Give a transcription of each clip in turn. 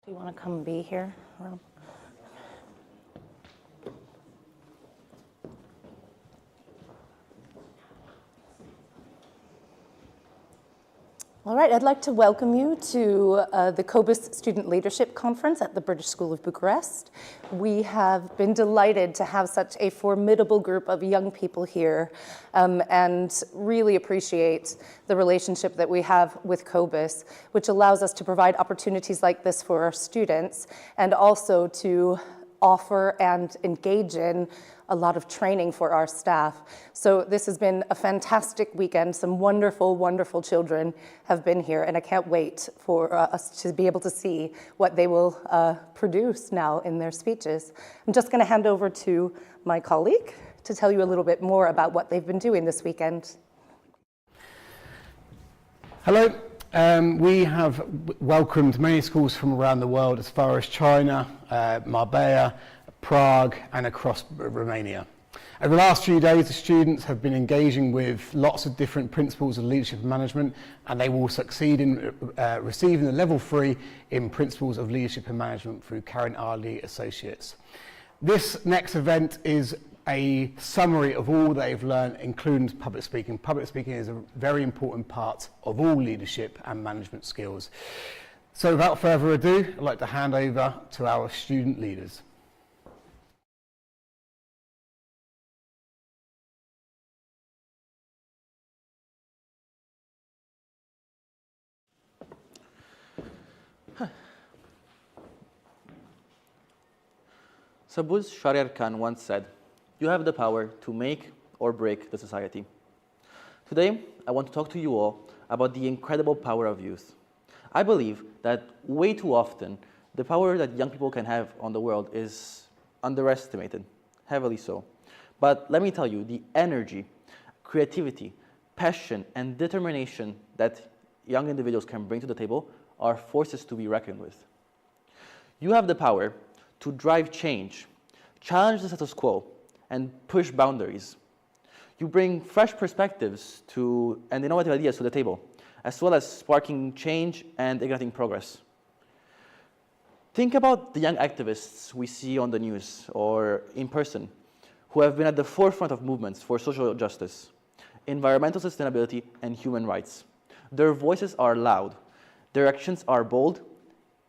Do you want to come be here, Rob? All right, I'd like to welcome you to the COBIS Student Leadership Conference at the British School of Bucharest. We have been delighted to have such a formidable group of young people here and really appreciate the relationship that we have with COBIS, which allows us to provide opportunities like this for our students and also to offer and engage in a lot of training for our staff. So this has been a fantastic weekend. Some wonderful, wonderful children have been here, and I can't wait for us to be able to see what they will produce now in their speeches. I'm just going to hand over to my colleague to tell you a little bit more about what they've been doing this weekend. Hello. We have welcomed many schools from around the world, as far as China, Marbella, Prague, and across Romania. Over the last few days, the students have been engaging with lots of different principles of leadership and management, and they will succeed in receiving the level 3 in principles of leadership and management through Karen Arley Associates. This next event is a summary of all they've learned, including public speaking. Public speaking is a very important part of all leadership and management skills. So without further ado, I'd like to hand over to our student leaders. Sabuz Shahryar Khan once said, "You have the power to make or break the society." Today, I want to talk to you all about the incredible power of youth. I believe that way too often, the power that young people can have on the world is underestimated, heavily so. But let me tell you, the energy, creativity, passion, and determination that young individuals can bring to the table are forces to be reckoned with. You have the power to drive change, challenge the status quo, and push boundaries. You bring fresh perspectives and innovative ideas to the table, as well as sparking change and igniting progress. Think about the young activists we see on the news or in person who have been at the forefront of movements for social justice, environmental sustainability, and human rights. Their voices are loud, their actions are bold,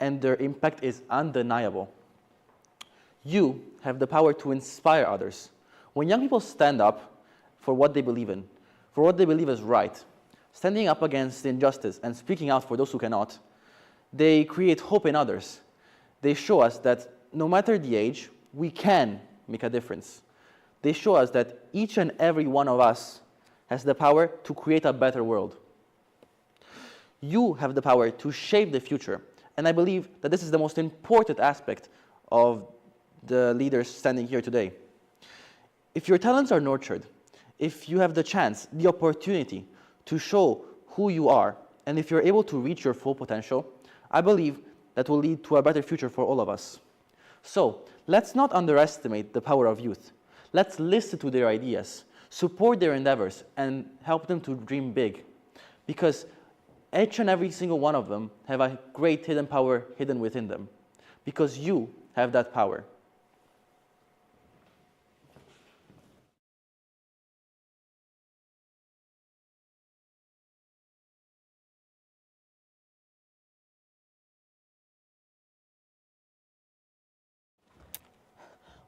and their impact is undeniable. You have the power to inspire others. When young people stand up for what they believe in, for what they believe is right, standing up against injustice and speaking out for those who cannot, they create hope in others. They show us that no matter the age, we can make a difference. They show us that each and every one of us has the power to create a better world. You have the power to shape the future, and I believe that this is the most important aspect of the leaders standing here today. If your talents are nurtured, if you have the chance, the opportunity to show who you are, and if you're able to reach your full potential, I believe that will lead to a better future for all of us. So let's not underestimate the power of youth. Let's listen to their ideas, support their endeavors, and help them to dream big. Because each and every single one of them have a great hidden power hidden within them. Because you have that power.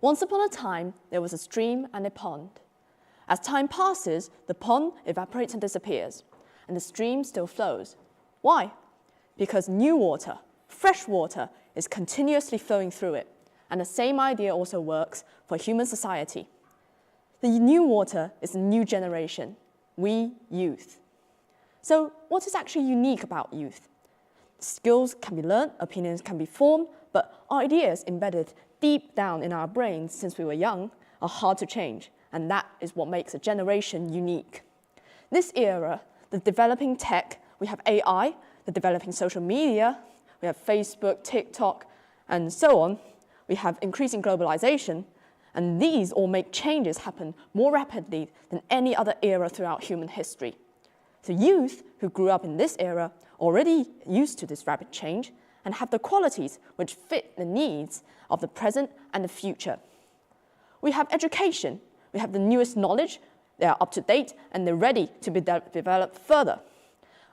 Once upon a time, there was a stream and a pond. As time passes, the pond evaporates and disappears, and the stream still flows. Why? Because new water, fresh water, is continuously flowing through it, and the same idea also works for human society. The new water is a new generation, we youth. So what is actually unique about youth? Skills can be learned, opinions can be formed, but ideas embedded deep down in our brains since we were young are hard to change, and that is what makes a generation unique. This era, the developing tech, we have AI, the developing social media, we have Facebook, TikTok, and so on. We have increasing globalization, and these all make changes happen more rapidly than any other era throughout human history. So youth who grew up in this era already used to this rapid change, and have the qualities which fit the needs of the present and the future. We have education. We have the newest knowledge. They are up to date and they're ready to be developed further.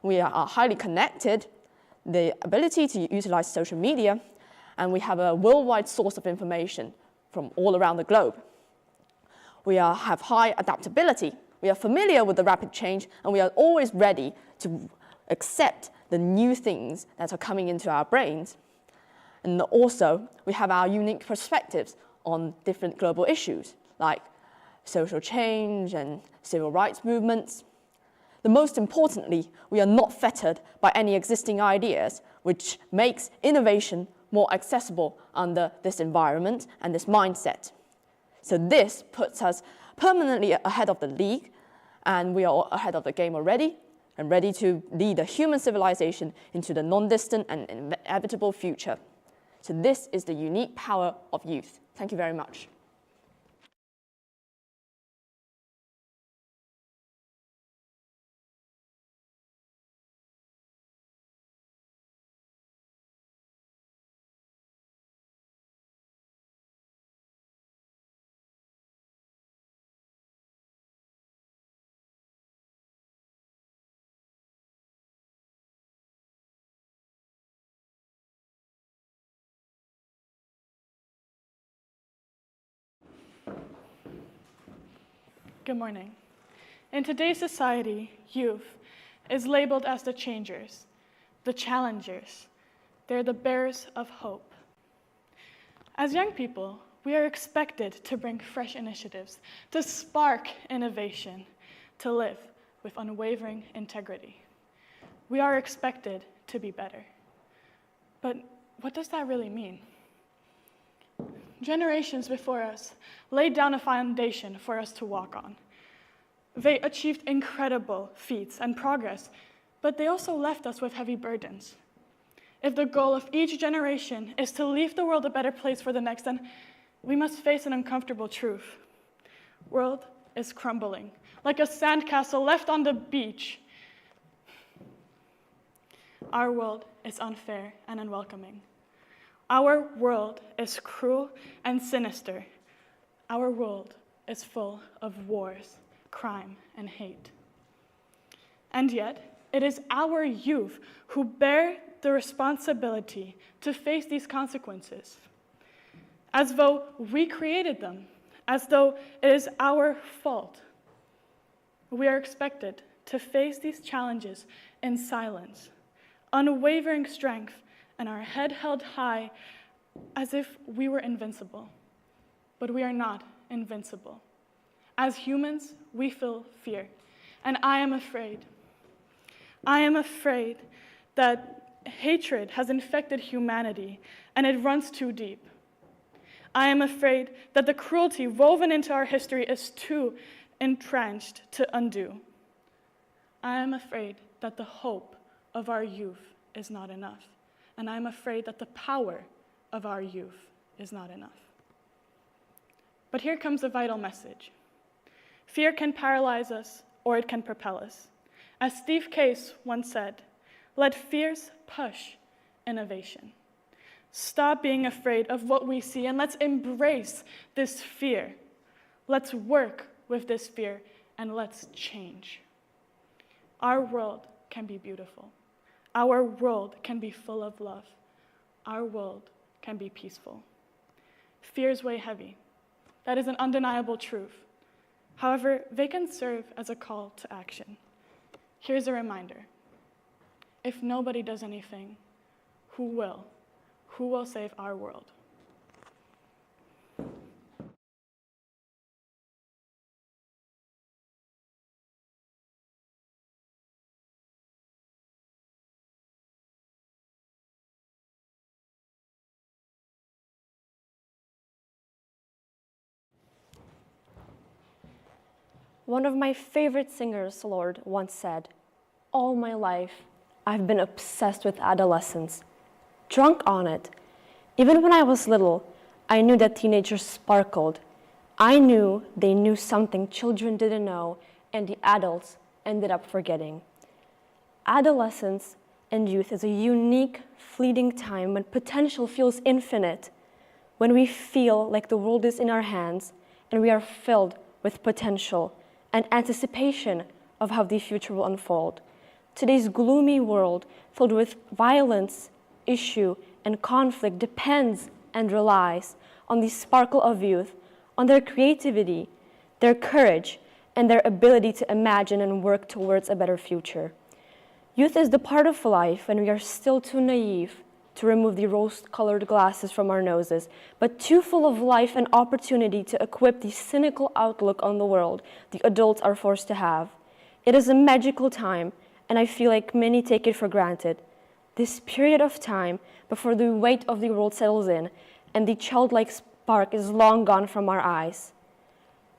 We are highly connected, the ability to utilize social media, and we have a worldwide source of information from all around the globe. We have high adaptability. We are familiar with the rapid change, and we are always ready to accept the new things that are coming into our brains. And also, we have our unique perspectives on different global issues, like social change and civil rights movements. The most importantly, we are not fettered by any existing ideas, which makes innovation more accessible under this environment and this mindset. So this puts us permanently ahead of the league, and we are ahead of the game already, and ready to lead the human civilization into the non-distant and inevitable future. So this is the unique power of youth. Thank you very much. Good morning. In today's society, youth is labeled as the changers, the challengers. They're the bearers of hope. As young people, we are expected to bring fresh initiatives, to spark innovation, to live with unwavering integrity. We are expected to be better. But what does that really mean? Generations before us laid down a foundation for us to walk on. They achieved incredible feats and progress, but they also left us with heavy burdens. If the goal of each generation is to leave the world a better place for the next, then we must face an uncomfortable truth. World is crumbling, like a sandcastle left on the beach. Our world is unfair and unwelcoming. Our world is cruel and sinister. Our world is full of wars, crime, and hate. And yet, it is our youth who bear the responsibility to face these consequences, as though we created them, as though it is our fault. We are expected to face these challenges in silence, unwavering strength, and our head held high as if we were invincible. But we are not invincible. As humans, we feel fear, and I am afraid. I am afraid that hatred has infected humanity, and it runs too deep. I am afraid that the cruelty woven into our history is too entrenched to undo. I am afraid that the hope of our youth is not enough. And I'm afraid that the power of our youth is not enough. But here comes a vital message. Fear can paralyze us, or it can propel us. As Steve Case once said, let fears push innovation. Stop being afraid of what we see, and let's embrace this fear. Let's work with this fear, and let's change. Our world can be beautiful. Our world can be full of love. Our world can be peaceful. Fears weigh heavy. That is an undeniable truth. However, they can serve as a call to action. Here's a reminder. If nobody does anything, who will? Who will save our world? One of my favorite singers, Lord, once said, all my life, I've been obsessed with adolescence, drunk on it. Even when I was little, I knew that teenagers sparkled. I knew they knew something children didn't know, and the adults ended up forgetting. Adolescence and youth is a unique, fleeting time when potential feels infinite, when we feel like the world is in our hands and we are filled with potential and anticipation of how the future will unfold. Today's gloomy world, filled with violence, issue, and conflict, depends and relies on the sparkle of youth, on their creativity, their courage, and their ability to imagine and work towards a better future. Youth is the part of life when we are still too naive to remove the rose-colored glasses from our noses, but too full of life and opportunity to equip the cynical outlook on the world the adults are forced to have. It is a magical time, and I feel like many take it for granted. This period of time before the weight of the world settles in and the childlike spark is long gone from our eyes.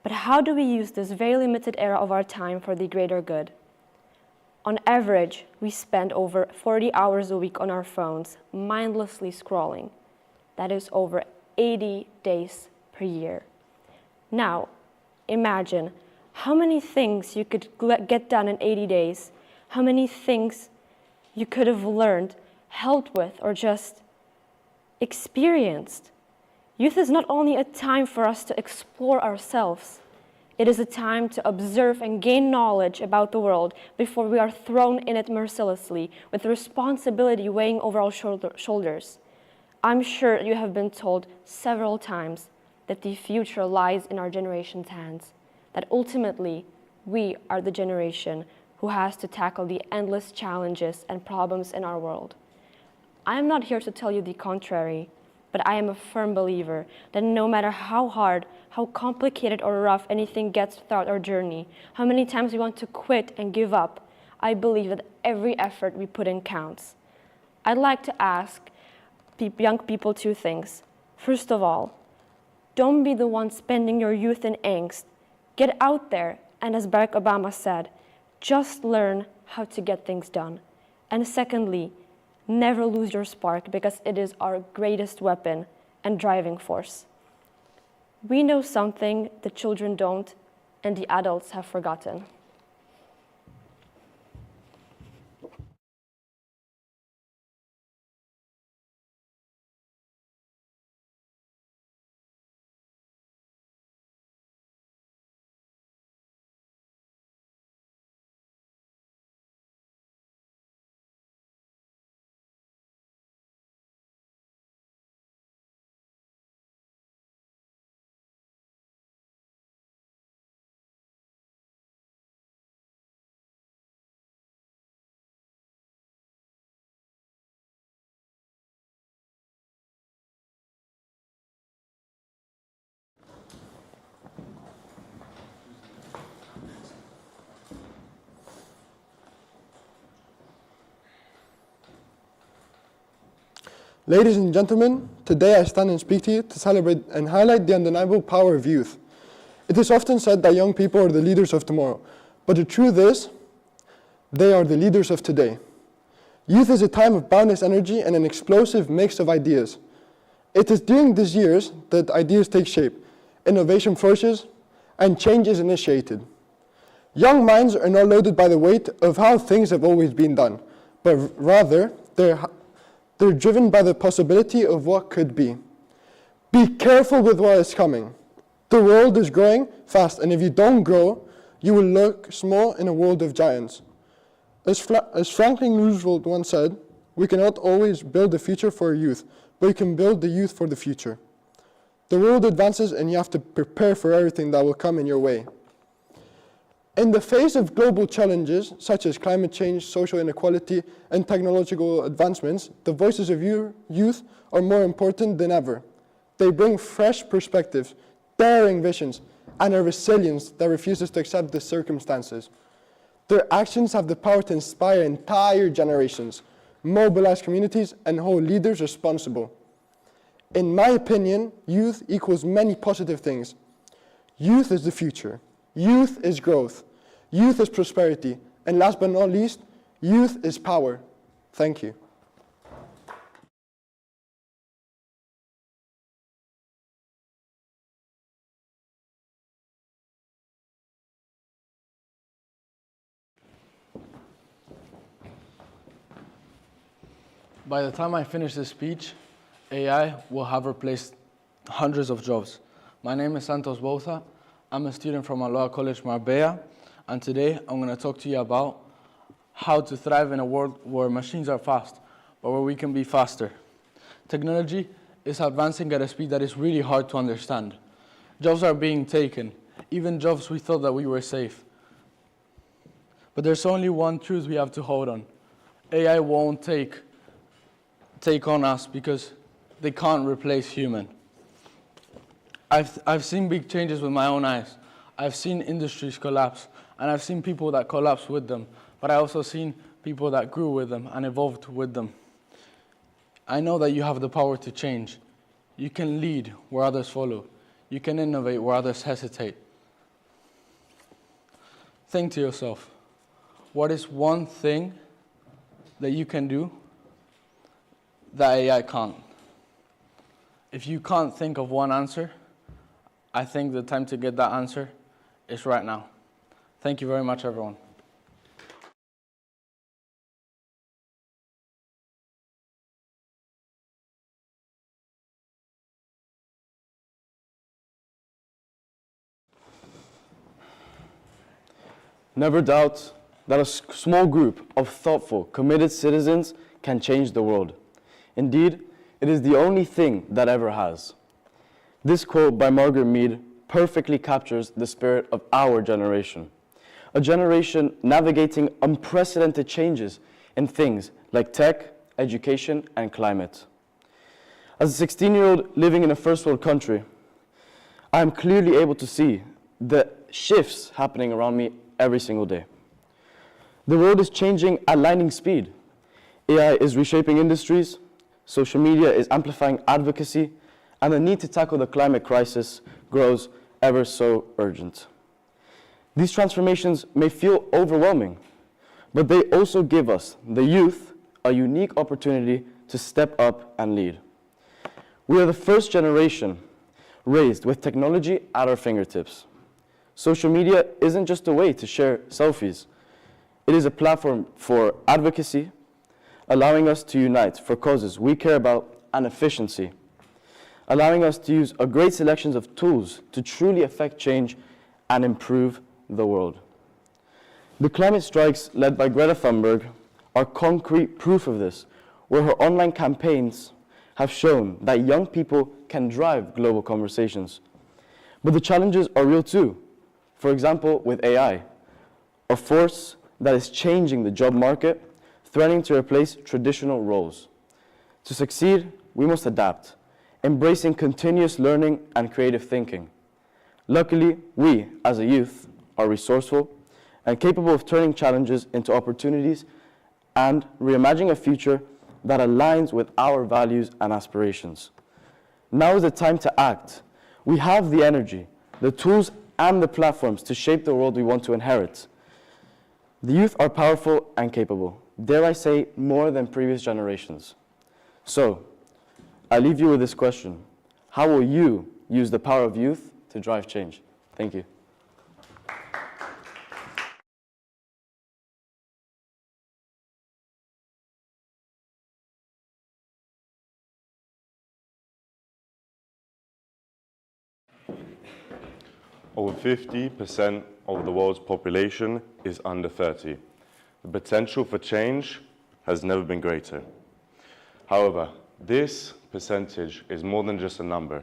But how do we use this very limited era of our time for the greater good? On average, we spend over 40 hours a week on our phones, mindlessly scrolling. That is over 80 days per year. Now, imagine how many things you could get done in 80 days, how many things you could have learned, helped with, or just experienced. Youth is not only a time for us to explore ourselves, it is a time to observe and gain knowledge about the world before we are thrown in it mercilessly, with responsibility weighing over our shoulders. I'm sure you have been told several times that the future lies in our generation's hands, that ultimately we are the generation who has to tackle the endless challenges and problems in our world. I am not here to tell you the contrary, but I am a firm believer that no matter how hard, how complicated or rough anything gets throughout our journey, how many times we want to quit and give up, I believe that every effort we put in counts. I'd like to ask young people two things. First of all, don't be the one spending your youth in angst. Get out there, and as Barack Obama said, just learn how to get things done. And secondly, never lose your spark, because it is our greatest weapon and driving force. We know something the children don't, and the adults have forgotten. Ladies and gentlemen, today I stand and speak to you to celebrate and highlight the undeniable power of youth. It is often said that young people are the leaders of tomorrow, but the truth is, they are the leaders of today. Youth is a time of boundless energy and an explosive mix of ideas. It is during these years that ideas take shape, innovation flourishes, and change is initiated. Young minds are not loaded by the weight of how things have always been done, but rather they're driven by the possibility of what could be. Be careful with what is coming. The world is growing fast, and if you don't grow, you will look small in a world of giants. As Franklin Roosevelt once said, we cannot always build the future for youth, but we can build the youth for the future. The world advances, and you have to prepare for everything that will come in your way. In the face of global challenges, such as climate change, social inequality, and technological advancements, the voices of youth are more important than ever. They bring fresh perspectives, daring visions, and a resilience that refuses to accept the circumstances. Their actions have the power to inspire entire generations, mobilize communities, and hold leaders responsible. In my opinion, youth equals many positive things. Youth is the future. Youth is growth. Youth is prosperity. And last but not least, youth is power. Thank you. By the time I finish this speech, AI will have replaced hundreds of jobs. My name is Santos Bouza. I'm a student from Aloha College, Marbella, and today I'm going to talk to you about how to thrive in a world where machines are fast, but where we can be faster. Technology is advancing at a speed that is really hard to understand. Jobs are being taken, even jobs we thought that we were safe. But there's only one truth we have to hold on. AI won't take on us because they can't replace human. I've seen big changes with my own eyes. I've seen industries collapse, and I've seen people that collapsed with them, but I've also seen people that grew with them and evolved with them. I know that you have the power to change. You can lead where others follow. You can innovate where others hesitate. Think to yourself, what is one thing that you can do that AI can't? If you can't think of one answer, I think the time to get that answer is right now. Thank you very much, everyone. Never doubt that a small group of thoughtful, committed citizens can change the world. Indeed, it is the only thing that ever has. This quote by Margaret Mead perfectly captures the spirit of our generation. A generation navigating unprecedented changes in things like tech, education, and climate. As a 16-year-old living in a first world country, I am clearly able to see the shifts happening around me every single day. The world is changing at lightning speed. AI is reshaping industries, social media is amplifying advocacy, and the need to tackle the climate crisis grows ever so urgent. These transformations may feel overwhelming, but they also give us, the youth, a unique opportunity to step up and lead. We are the first generation raised with technology at our fingertips. Social media isn't just a way to share selfies. It is a platform for advocacy, allowing us to unite for causes we care about, and efficiency, allowing us to use a great selection of tools to truly affect change and improve the world. The climate strikes led by Greta Thunberg are concrete proof of this, where her online campaigns have shown that young people can drive global conversations. But the challenges are real too. For example, with AI, a force that is changing the job market, threatening to replace traditional roles. To succeed, we must adapt, embracing continuous learning and creative thinking. Luckily, we, as a youth, are resourceful and capable of turning challenges into opportunities and reimagining a future that aligns with our values and aspirations. Now is the time to act. We have the energy, the tools, and the platforms to shape the world we want to inherit. The youth are powerful and capable, dare I say, more than previous generations. So, I leave you with this question. How will you use the power of youth to drive change? Thank you. Over 50% of the world's population is under 30. The potential for change has never been greater. However, this percentage is more than just a number.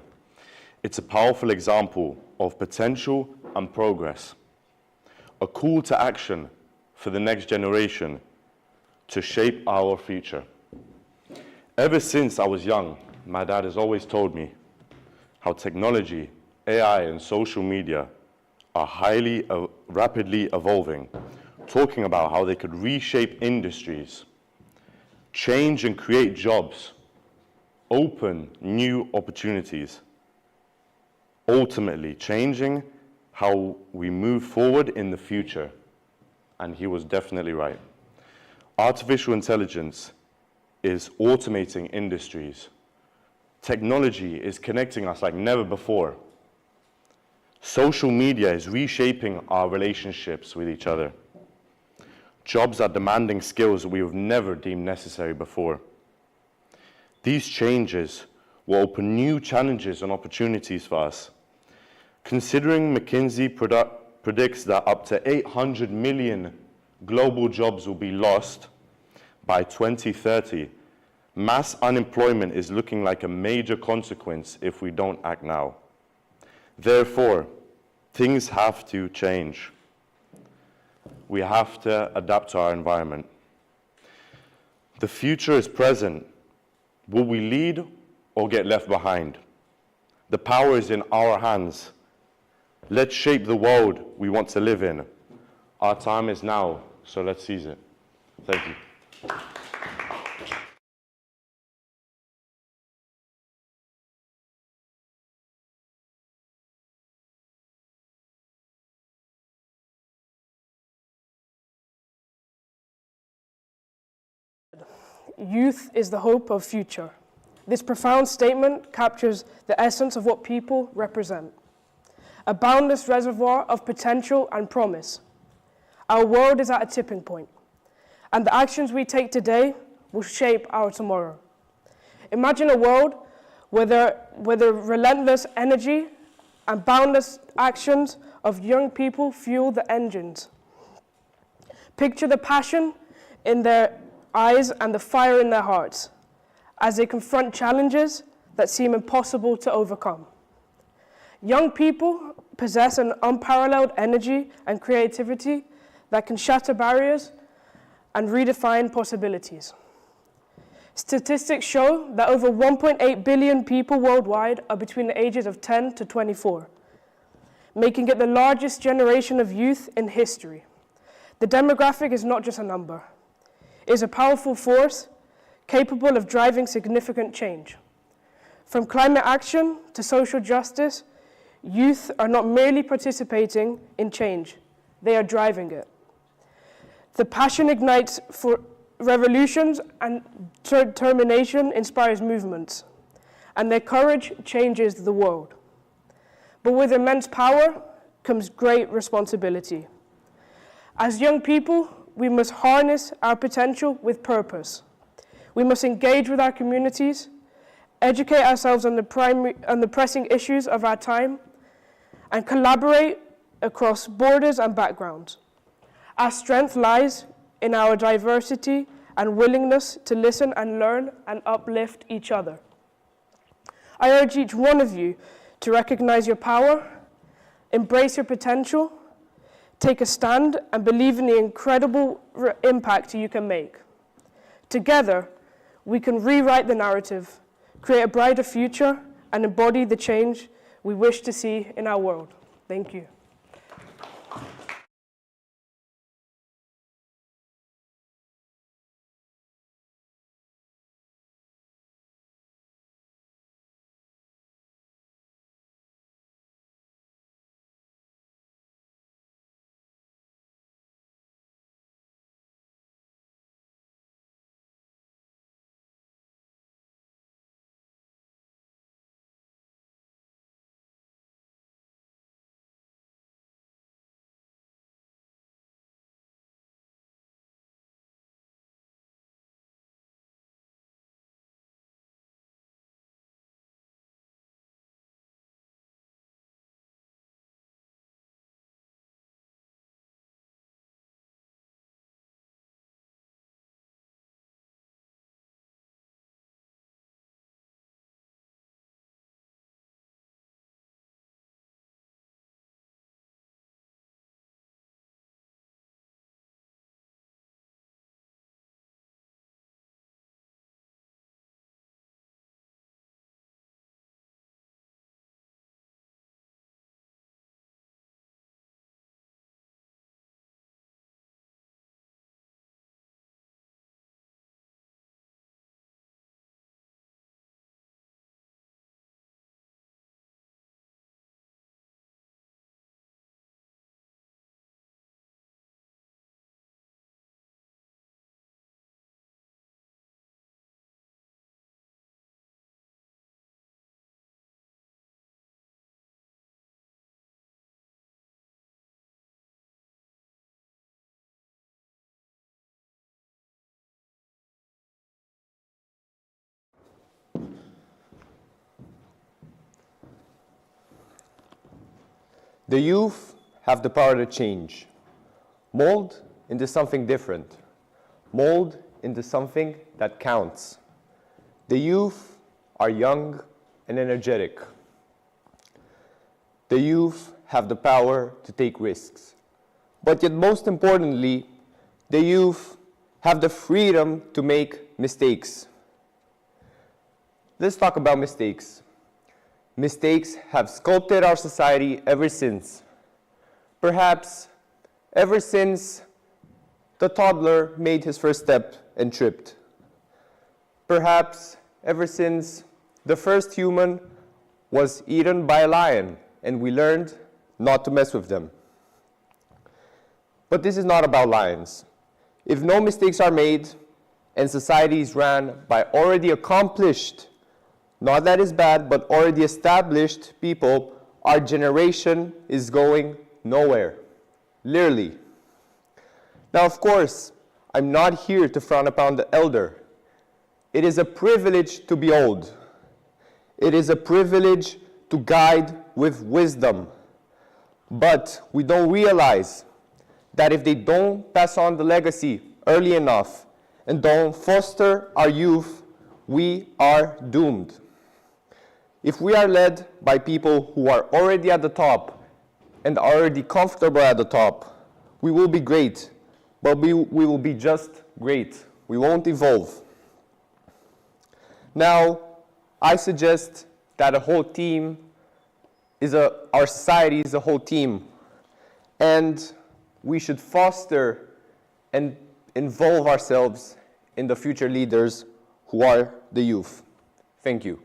It's a powerful example of potential and progress. A call to action for the next generation to shape our future. Ever since I was young, my dad has always told me how technology, AI, and social media are rapidly evolving, talking about how they could reshape industries, change and create jobs, open new opportunities, ultimately changing how we move forward in the future. And he was definitely right. Artificial intelligence is automating industries. Technology is connecting us like never before. Social media is reshaping our relationships with each other. Jobs are demanding skills we have never deemed necessary before. These changes will open new challenges and opportunities for us. Considering McKinsey predicts that up to 800 million global jobs will be lost by 2030, mass unemployment is looking like a major consequence if we don't act now. Therefore, things have to change. We have to adapt to our environment. The future is present. Will we lead or get left behind? The power is in our hands. Let's shape the world we want to live in. Our time is now, so let's seize it. Thank you. Youth is the hope of future. This profound statement captures the essence of what people represent. A boundless reservoir of potential and promise. Our world is at a tipping point, and the actions we take today will shape our tomorrow. Imagine a world where the relentless energy and boundless actions of young people fuel the engines. Picture the passion in their eyes and the fire in their hearts as they confront challenges that seem impossible to overcome. Young people possess an unparalleled energy and creativity that can shatter barriers and redefine possibilities. Statistics show that over 1.8 billion people worldwide are between the ages of 10 to 24, making it the largest generation of youth in history. The demographic is not just a number. It is a powerful force capable of driving significant change. From climate action to social justice, youth are not merely participating in change, they are driving it. The passion ignites for revolutions, and determination inspires movements, and their courage changes the world. But with immense power comes great responsibility. As young people, we must harness our potential with purpose. We must engage with our communities, educate ourselves on the pressing issues of our time, and collaborate across borders and backgrounds. Our strength lies in our diversity and willingness to listen and learn and uplift each other. I urge each one of you to recognize your power, embrace your potential, take a stand, and believe in the incredible impact you can make. Together, we can rewrite the narrative, create a brighter future, and embody the change we wish to see in our world. Thank you. The youth have the power to change, mold into something different, mold into something that counts. The youth are young and energetic. The youth have the power to take risks. But yet most importantly, the youth have the freedom to make mistakes. Let's talk about mistakes. Mistakes have sculpted our society ever since. Perhaps ever since the toddler made his first step and tripped. Perhaps ever since the first human was eaten by a lion and we learned not to mess with them. But this is not about lions. If no mistakes are made and society is ran by already accomplished, not that is bad, but already established people, our generation is going nowhere, literally. Now, of course, I'm not here to frown upon the elder. It is a privilege to be old. It is a privilege to guide with wisdom. But we don't realize that if they don't pass on the legacy early enough and don't foster our youth, we are doomed. If we are led by people who are already at the top and already comfortable at the top, we will be great, but we will be just great. We won't evolve. Now, I suggest that a whole team our society is a whole team, and we should foster and involve ourselves in the future leaders who are the youth. Thank you.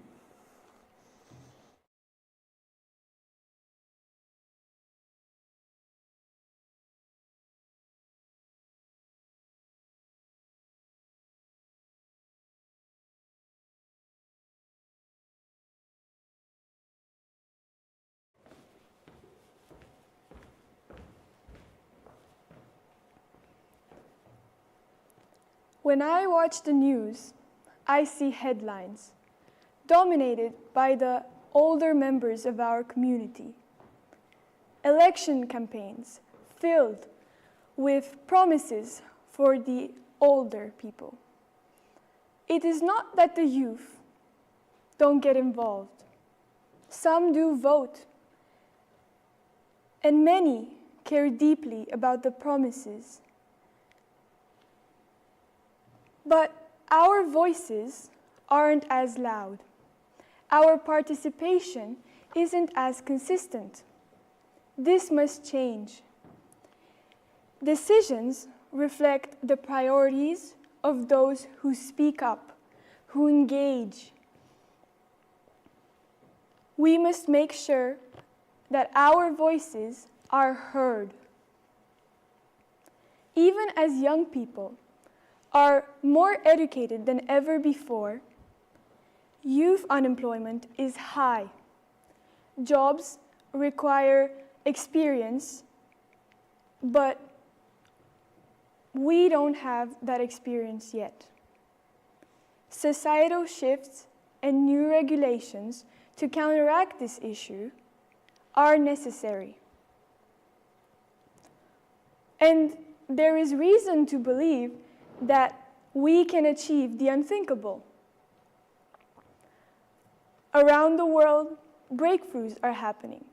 When I watch the news, I see headlines dominated by the older members of our community. Election campaigns filled with promises for the older people. It is not that the youth don't get involved. Some do vote, and many care deeply about the promises. But our voices aren't as loud. Our participation isn't as consistent. This must change. Decisions reflect the priorities of those who speak up, who engage. We must make sure that our voices are heard. Even as young people are more educated than ever before, youth unemployment is high. Jobs require experience, but we don't have that experience yet. Societal shifts and new regulations to counteract this issue are necessary. And there is reason to believe that we can achieve the unthinkable. Around the world, breakthroughs are happening.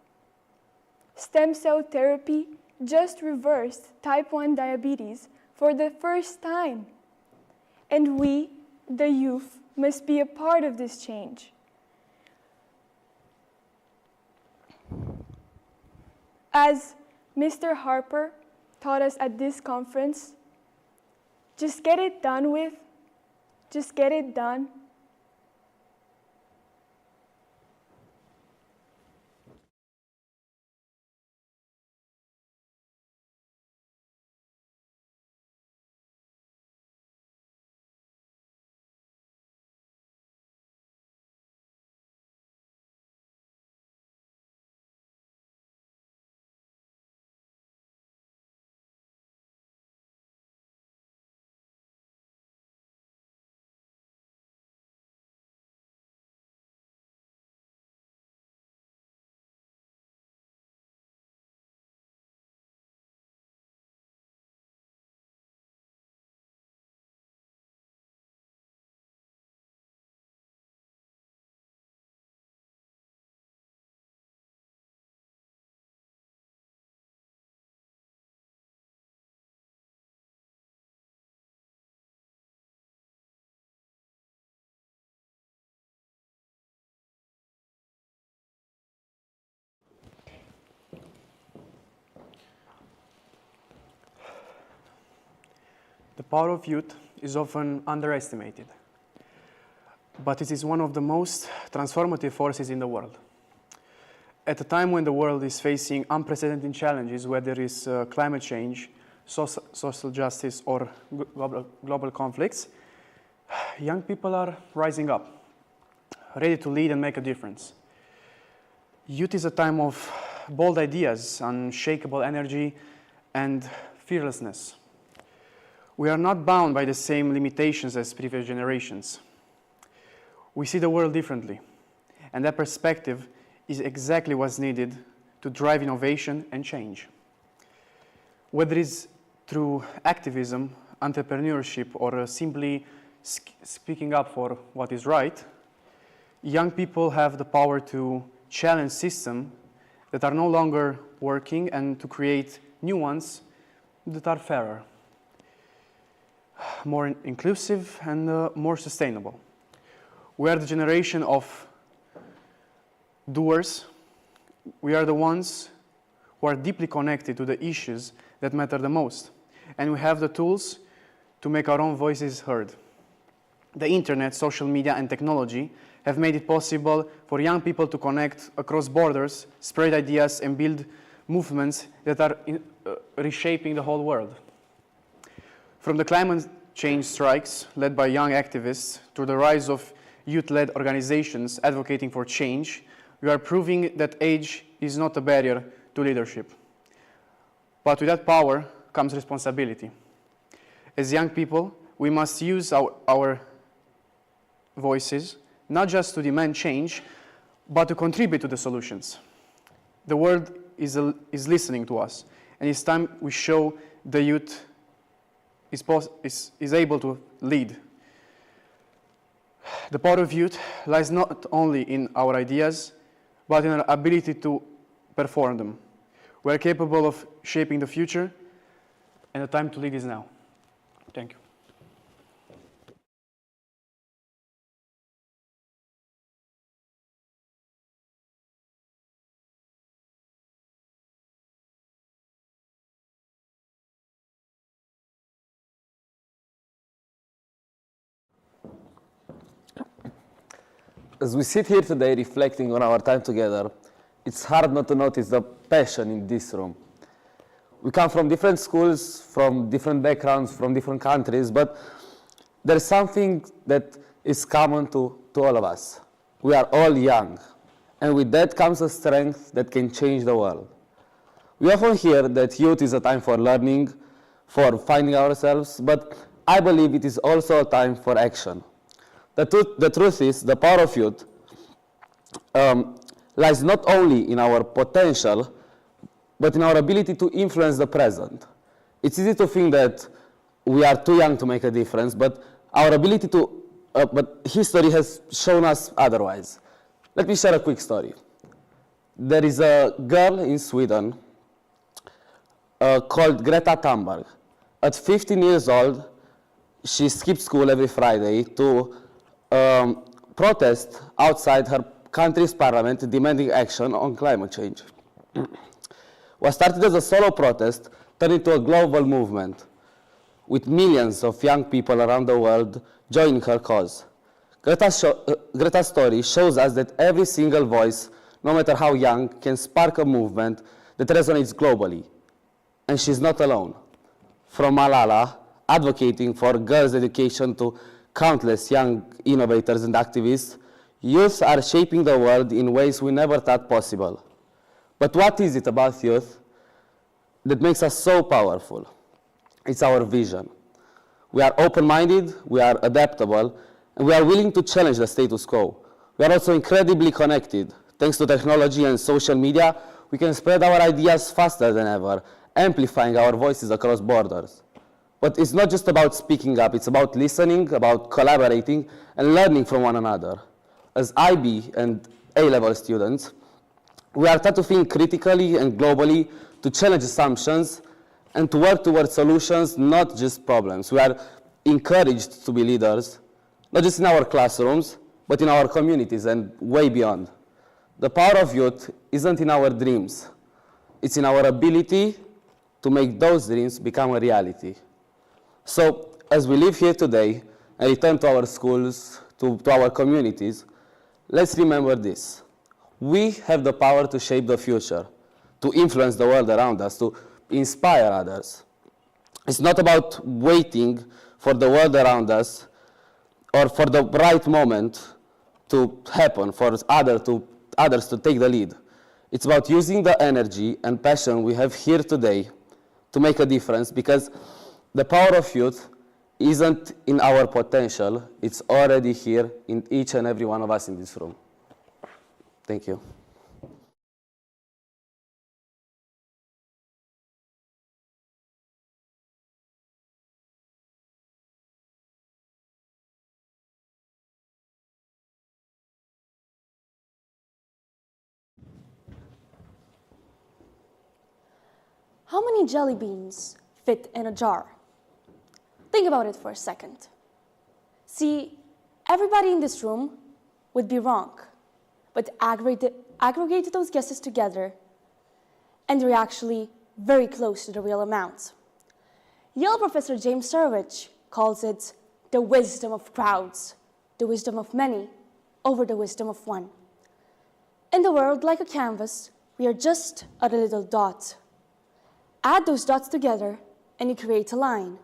Stem cell therapy just reversed type 1 diabetes for the first time. And we, the youth, must be a part of this change. As Mr. Harper taught us at this conference, just get it done with, just get it done. The power of youth is often underestimated, but it is one of the most transformative forces in the world. At a time when the world is facing unprecedented challenges, whether it is climate change, social justice, or global conflicts, young people are rising up, ready to lead and make a difference. Youth is a time of bold ideas, unshakable energy, and fearlessness. We are not bound by the same limitations as previous generations. We see the world differently, and that perspective is exactly what's needed to drive innovation and change. Whether it's through activism, entrepreneurship, or simply speaking up for what is right, young people have the power to challenge systems that are no longer working and to create new ones that are fairer, more inclusive, and more sustainable. We are the generation of doers. We are the ones who are deeply connected to the issues that matter the most, and we have the tools to make our own voices heard. The internet, social media, and technology have made it possible for young people to connect across borders, spread ideas, and build movements that are reshaping the whole world. From the climate change strikes led by young activists to the rise of youth-led organizations advocating for change, we are proving that age is not a barrier to leadership. But with that power comes responsibility. As young people, we must use our voices not just to demand change, but to contribute to the solutions. The world is listening to us, and it's time we show the youth is able to lead. The power of youth lies not only in our ideas, but in our ability to perform them. We are capable of shaping the future, and the time to lead is now. Thank you. As we sit here today reflecting on our time together, it's hard not to notice the passion in this room. We come from different schools, from different backgrounds, from different countries, but there's something that is common to all of us. We are all young, and with that comes a strength that can change the world. We often hear that youth is a time for learning, for finding ourselves, but I believe it is also a time for action. The truth is, the power of youth lies not only in our potential, but in our ability to influence the present. It's easy to think that we are too young to make a difference, but our ability to, but history has shown us otherwise. Let me share a quick story. There is a girl in Sweden called Greta Thunberg. At 15 years old, she skipped school every Friday to protest outside her country's parliament demanding action on climate change. What started as a solo protest turned into a global movement, with millions of young people around the world joining her cause. Greta's story shows us that every single voice, no matter how young, can spark a movement that resonates globally. And she's not alone. From Malala, advocating for girls' education, to countless young innovators and activists, youth are shaping the world in ways we never thought possible. But what is it about youth that makes us so powerful? It's our vision. We are open-minded, we are adaptable, and we are willing to challenge the status quo. We are also incredibly connected. Thanks to technology and social media, we can spread our ideas faster than ever, amplifying our voices across borders. But it's not just about speaking up, it's about listening, about collaborating, and learning from one another. As IB and A-level students, we are taught to think critically and globally, to challenge assumptions, and to work towards solutions, not just problems. We are encouraged to be leaders, not just in our classrooms, but in our communities and way beyond. The power of youth isn't in our dreams. It's in our ability to make those dreams become a reality. So as we live here today and return to our schools, to our communities, let's remember this. We have the power to shape the future, to influence the world around us, to inspire others. It's not about waiting for the world around us or for the right moment to happen, for others to take the lead. It's about using the energy and passion we have here today to make a difference, because the power of youth isn't in our potential, it's already here in each and every one of us in this room. Thank you. How many jelly beans fit in a jar? Think about it for a second. See, everybody in this room would be wrong, but aggregate those guesses together, and they're actually very close to the real amount. Yale professor James Surwich calls it the wisdom of crowds, the wisdom of many over the wisdom of one. In the world, like a canvas, we are just a little dot. Add those dots together, and you create a line.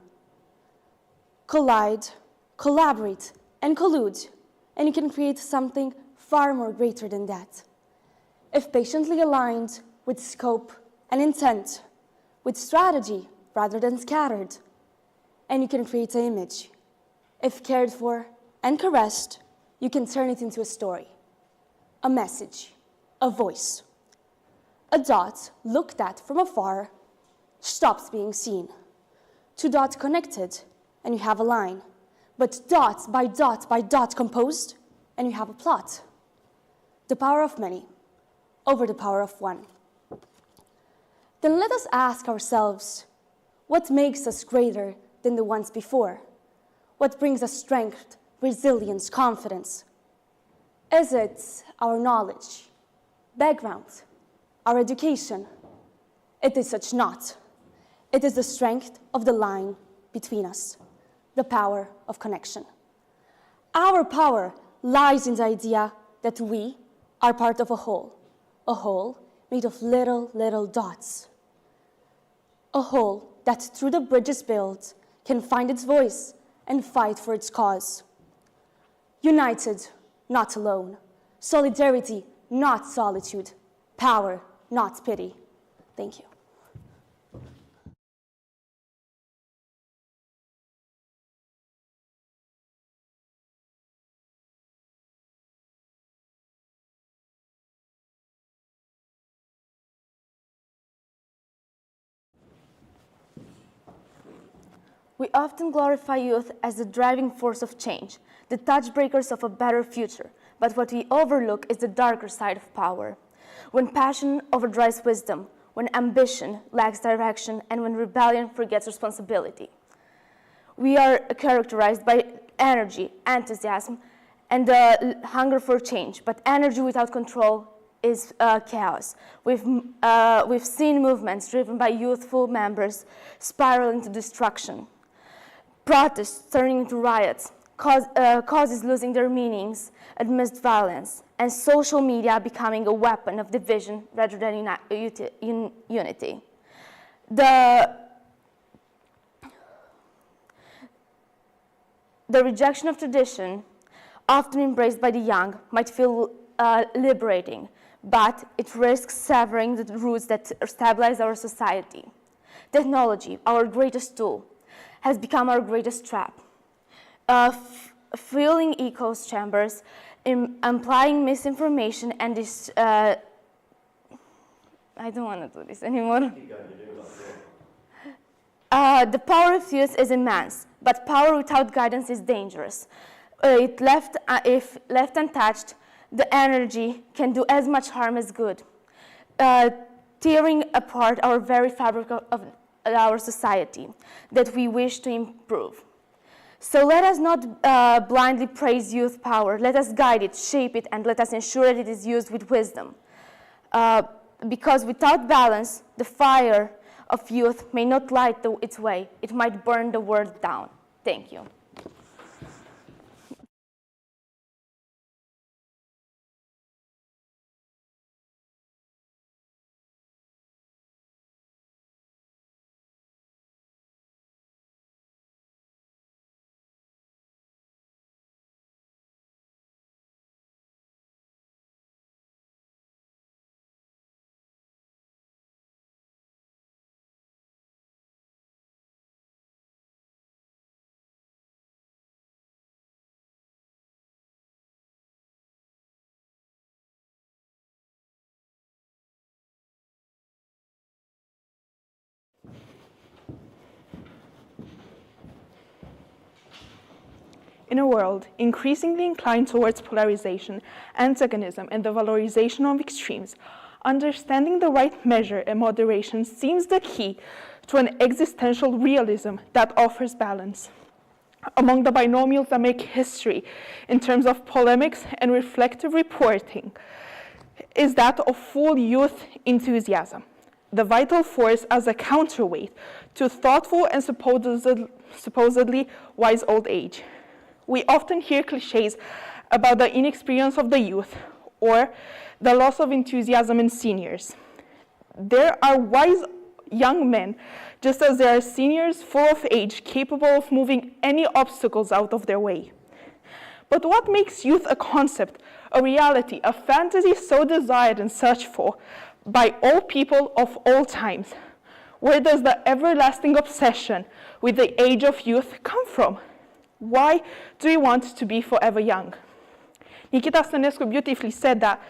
Collide, collaborate, and collude, and you can create something far more greater than that. If patiently aligned with scope and intent, with strategy rather than scattered, and you can create an image. If cared for and caressed, you can turn it into a story, a message, a voice. A dot looked at from afar stops being seen. Two dots connected, and you have a line. But dot by dot by dot composed, and you have a plot. The power of many over the power of one. Then let us ask ourselves, what makes us greater than the ones before? What brings us strength, resilience, confidence? Is it our knowledge, background, our education? It is such not. It is the strength of the line between us, the power of connection. Our power lies in the idea that we are part of a whole made of little dots. A whole that, through the bridges built, can find its voice and fight for its cause. United, not alone. Solidarity, not solitude. Power, not pity. Thank you. We often glorify youth as the driving force of change, the touchbreakers of a better future. But what we overlook is the darker side of power. When passion overdrives wisdom, when ambition lacks direction, and when rebellion forgets responsibility. We are characterized by energy, enthusiasm, and the hunger for change. But energy without control is chaos. We've seen movements driven by youthful members spiral into destruction. Protests turning into riots, causes losing their meanings amidst violence, and social media becoming a weapon of division rather than unity. The rejection of tradition, often embraced by the young, might feel liberating, but it risks severing the roots that stabilize our society. Technology, our greatest tool, has become our greatest trap. Filling echo chambers, implying misinformation, and this. I don't want to do this anymore. The power of youth is immense, but power without guidance is dangerous. If left untouched, the energy can do as much harm as good, tearing apart our very fabric of our society that we wish to improve. So let us not blindly praise youth power. Let us guide it, shape it, and let us ensure that it is used with wisdom. Because without balance, the fire of youth may not light its way. It might burn the world down. Thank you. In a world increasingly inclined towards polarization, antagonism, and the valorization of extremes, understanding the right measure and moderation seems the key to an existential realism that offers balance. Among the binomials that make history in terms of polemics and reflective reporting is that of full youth enthusiasm, the vital force as a counterweight to thoughtful and supposedly wise old age. We often hear cliches about the inexperience of the youth or the loss of enthusiasm in seniors. There are wise young men, just as there are seniors full of age, capable of moving any obstacles out of their way. But what makes youth a concept, a reality, a fantasy so desired and searched for by all people of all times? Where does the everlasting obsession with the age of youth come from? Why do we want to be forever young? Nikita Stănescu beautifully said that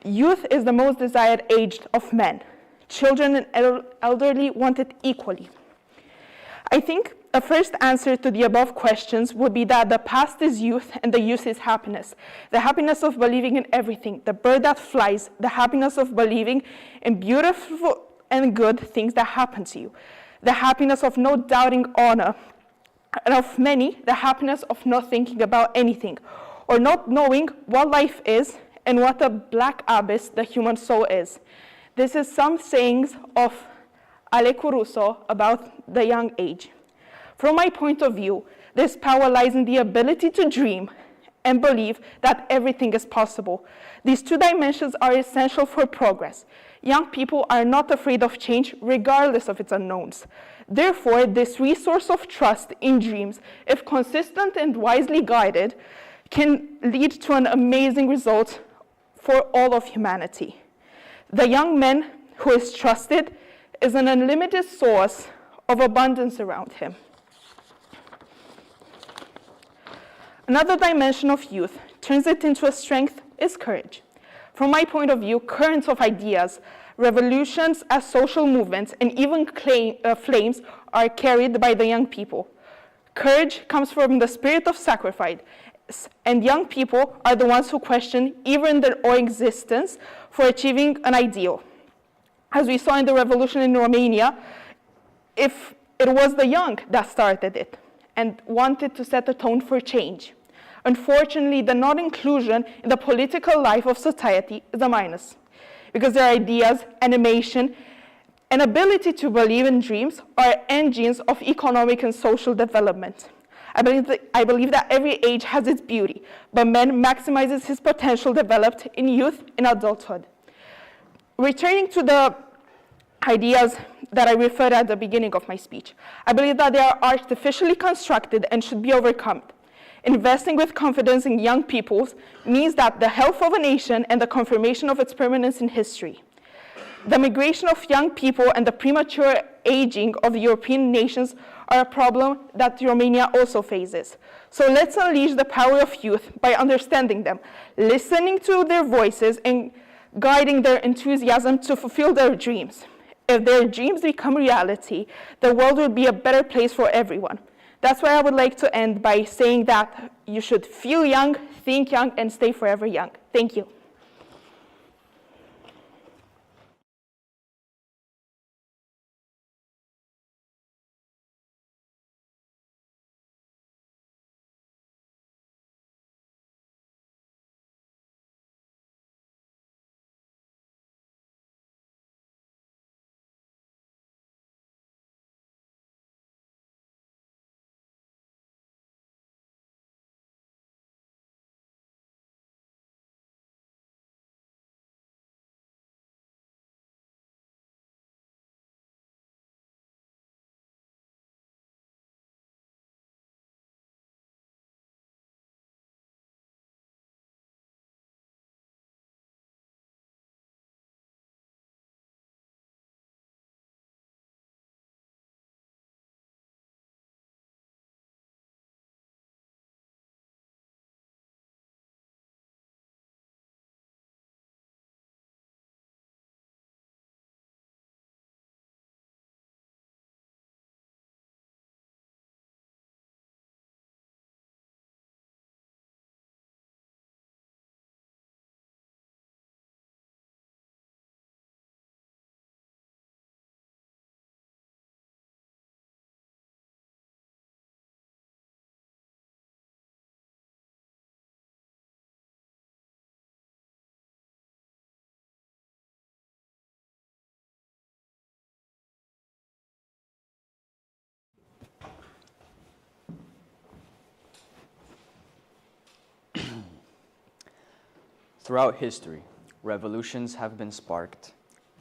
youth is the most desired age of men. Children and elderly want it equally. I think a first answer to the above questions would be that the past is youth and the youth is happiness. The happiness of believing in everything, the bird that flies, the happiness of believing in beautiful and good things that happen to you, the happiness of no doubting honor, and of many, the happiness of not thinking about anything, or not knowing what life is and what a black abyss the human soul is. This is some sayings of Alecu Russo about the young age. From my point of view, this power lies in the ability to dream and believe that everything is possible. These two dimensions are essential for progress. Young people are not afraid of change, regardless of its unknowns. Therefore, this resource of trust in dreams, if consistent and wisely guided, can lead to an amazing result for all of humanity. The young man who is trusted is an unlimited source of abundance around him. Another dimension of youth turns it into a strength is courage. From my point of view, currents of ideas, revolutions as social movements, and even flames are carried by the young people. Courage comes from the spirit of sacrifice, and young people are the ones who question even their own existence for achieving an ideal. As we saw in the revolution in Romania, if it was the young that started it and wanted to set a tone for change. Unfortunately, the non-inclusion in the political life of society is a minus, because their ideas, animation, and ability to believe in dreams are engines of economic and social development. I believe that every age has its beauty, but man maximizes his potential developed in youth and adulthood. Returning to the ideas that I referred at the beginning of my speech, I believe that they are artificially constructed and should be overcome. Investing with confidence in young people means that the health of a nation and the confirmation of its permanence in history. The migration of young people and the premature aging of European nations are a problem that Romania also faces. So let's unleash the power of youth by understanding them, listening to their voices, and guiding their enthusiasm to fulfill their dreams. If their dreams become reality, the world will be a better place for everyone. That's why I would like to end by saying that you should feel young, think young, and stay forever young. Thank you. Throughout history, revolutions have been sparked,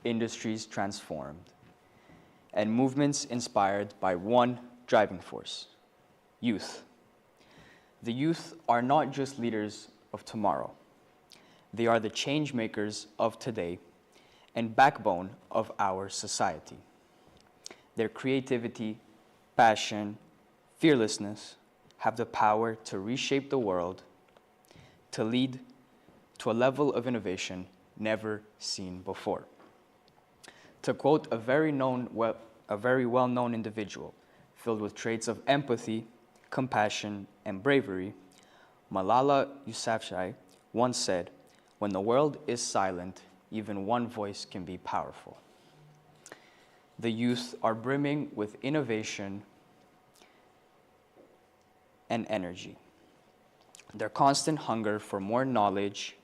industries transformed, and movements inspired by one driving force: youth. The youth are not just leaders of tomorrow. They are the change makers of today and backbone of our society. Their creativity, passion, fearlessness have the power to reshape the world, to lead to a level of innovation never seen before. To quote a very well-known individual filled with traits of empathy, compassion, and bravery, Malala Yousafzai once said, "When the world is silent, even one voice can be powerful." The youth are brimming with innovation and energy. Their constant hunger for more knowledge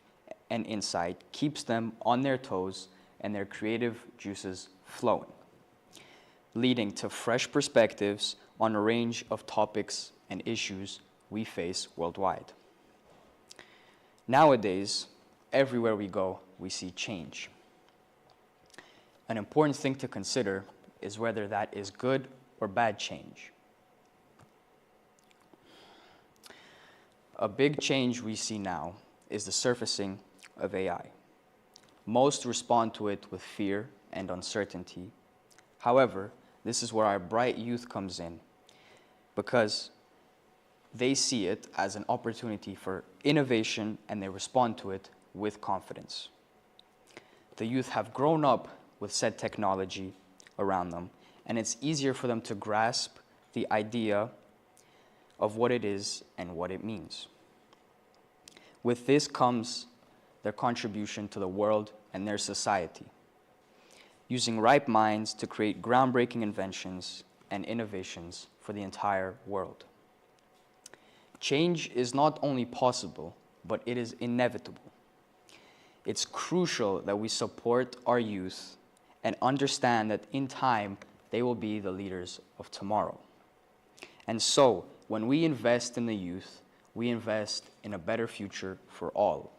and insight keeps them on their toes and their creative juices flowing, leading to fresh perspectives on a range of topics and issues we face worldwide. Nowadays, everywhere we go, we see change. An important thing to consider is whether that is good or bad change. A big change we see now is the surfacing of AI. Most respond to it with fear and uncertainty. However, this is where our bright youth comes in, because they see it as an opportunity for innovation and they respond to it with confidence. The youth have grown up with said technology around them, and it's easier for them to grasp the idea of what it is and what it means. With this comes their contribution to the world and their society, using ripe minds to create groundbreaking inventions and innovations for the entire world. Change is not only possible, but it is inevitable. It's crucial that we support our youth and understand that in time, they will be the leaders of tomorrow. And so, when we invest in the youth, we invest in a better future for all.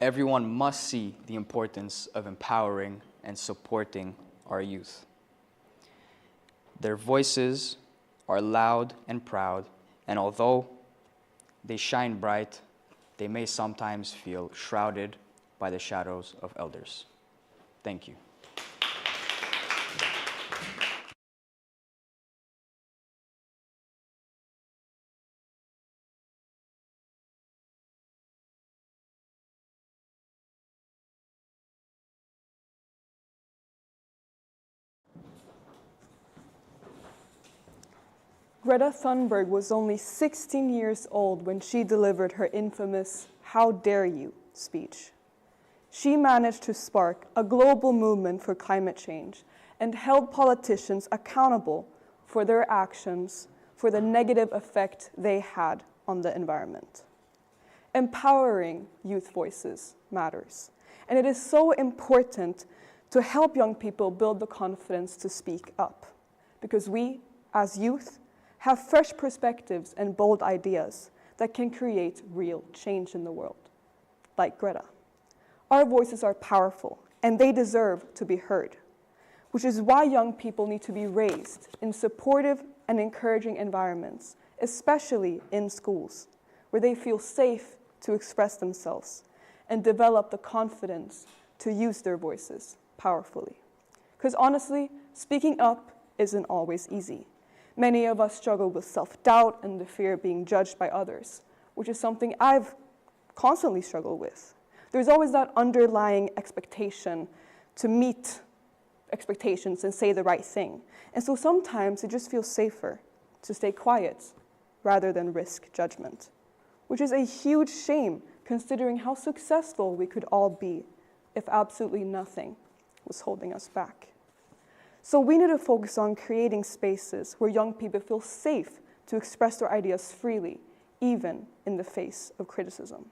Everyone must see the importance of empowering and supporting our youth. Their voices are loud and proud, and although they shine bright, they may sometimes feel shrouded by the shadows of elders. Thank you. Greta Thunberg was only 16 years old when she delivered her infamous "How dare you" speech. She managed to spark a global movement for climate change and held politicians accountable for their actions, for the negative effect they had on the environment. Empowering youth voices matters, and it is so important to help young people build the confidence to speak up, because we, as youth, have fresh perspectives and bold ideas that can create real change in the world, like Greta. Our voices are powerful, and they deserve to be heard, which is why young people need to be raised in supportive and encouraging environments, especially in schools, where they feel safe to express themselves and develop the confidence to use their voices powerfully. Because honestly, speaking up isn't always easy. Many of us struggle with self-doubt and the fear of being judged by others, which is something I've constantly struggled with. There's always that underlying expectation to meet expectations and say the right thing. And so sometimes it just feels safer to stay quiet rather than risk judgment, which is a huge shame considering how successful we could all be if absolutely nothing was holding us back. So we need to focus on creating spaces where young people feel safe to express their ideas freely, even in the face of criticism.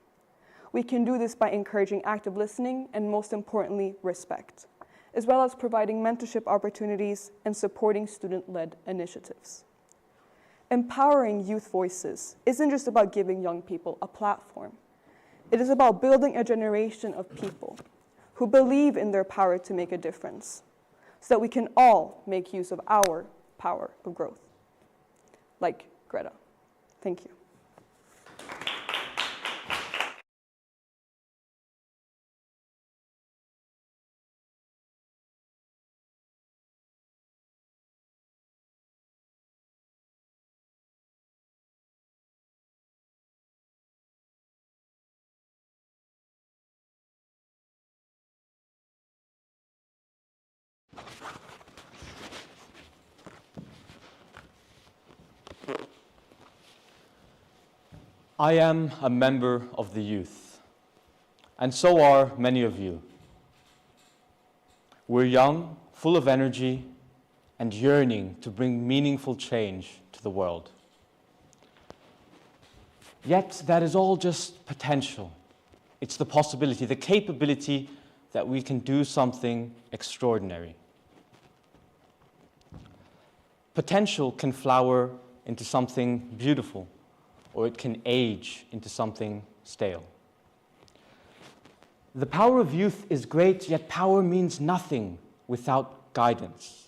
We can do this by encouraging active listening and, most importantly, respect, as well as providing mentorship opportunities and supporting student-led initiatives. Empowering youth voices isn't just about giving young people a platform. It is about building a generation of people who believe in their power to make a difference, so that we can all make use of our power of growth. Like Greta. Thank you. I am a member of the youth, and so are many of you. We're young, full of energy, and yearning to bring meaningful change to the world. Yet that is all just potential. It's the possibility, the capability that we can do something extraordinary. Potential can flower into something beautiful, or it can age into something stale. The power of youth is great, yet power means nothing without guidance.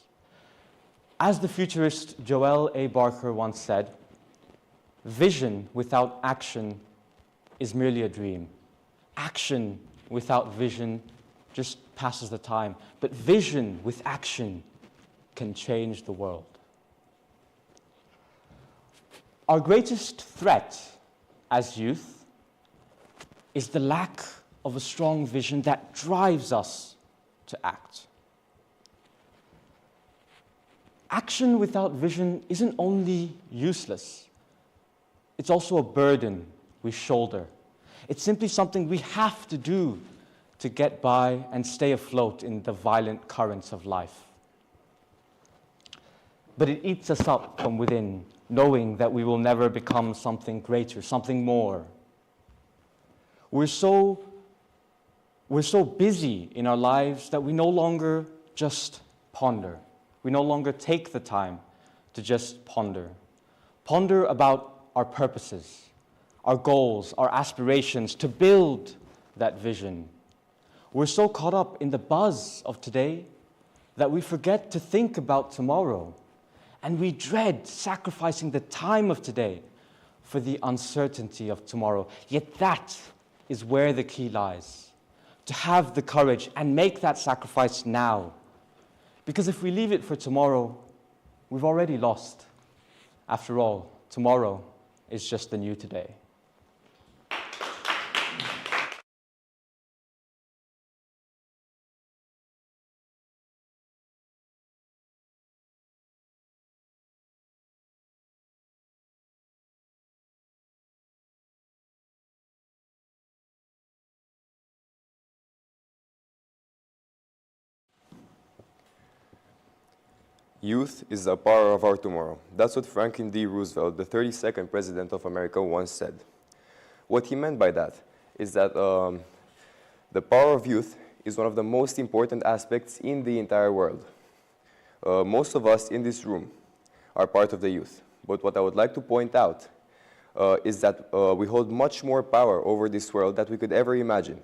As the futurist Joel A. Barker once said, vision without action is merely a dream. Action without vision just passes the time. But vision with action can change the world. Our greatest threat as youth is the lack of a strong vision that drives us to act. Action without vision isn't only useless, it's also a burden we shoulder. It's simply something we have to do to get by and stay afloat in the violent currents of life. But it eats us up from within, knowing that we will never become something greater, something more. We're so busy in our lives that we no longer just ponder. We no longer take the time to just ponder. Ponder about our purposes, our goals, our aspirations, to build that vision. We're so caught up in the buzz of today that we forget to think about tomorrow. And we dread sacrificing the time of today for the uncertainty of tomorrow. Yet that is where the key lies, to have the courage and make that sacrifice now. Because if we leave it for tomorrow, we've already lost. After all, tomorrow is just the new today. Youth is the power of our tomorrow. That's what Franklin D. Roosevelt, the 32nd President of America, once said. What he meant by that is that the power of youth is one of the most important aspects in the entire world. Most of us in this room are part of the youth. But what I would like to point out is that we hold much more power over this world than we could ever imagine.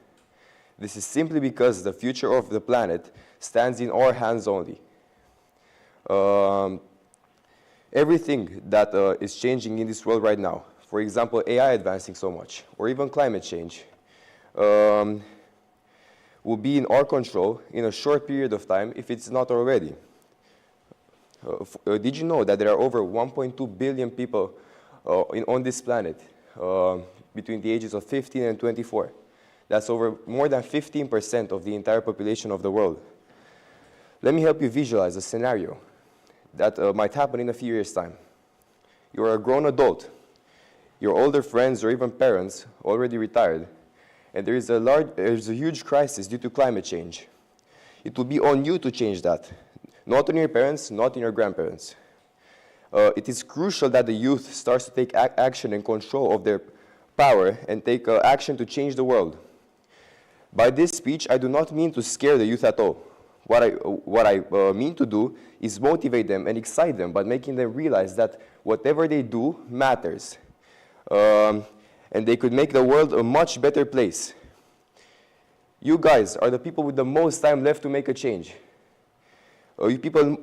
This is simply because the future of the planet stands in our hands only. Everything that is changing in this world right now, for example, AI advancing so much, or even climate change, will be in our control in a short period of time if it's not already. Did you know that there are over 1.2 billion people on this planet between the ages of 15 and 24? That's over more than 15% of the entire population of the world. Let me help you visualize a scenario that might happen in a few years' time. You are a grown adult. Your older friends or even parents already retired, and there is a huge crisis due to climate change. It will be on you to change that, not on your parents, not on your grandparents. It is crucial that the youth starts to take action and control of their power and take action to change the world. By this speech, I do not mean to scare the youth at all. What I mean to do is motivate them and excite them by making them realize that whatever they do matters. And they could make the world a much better place. You guys are the people with the most time left to make a change. You people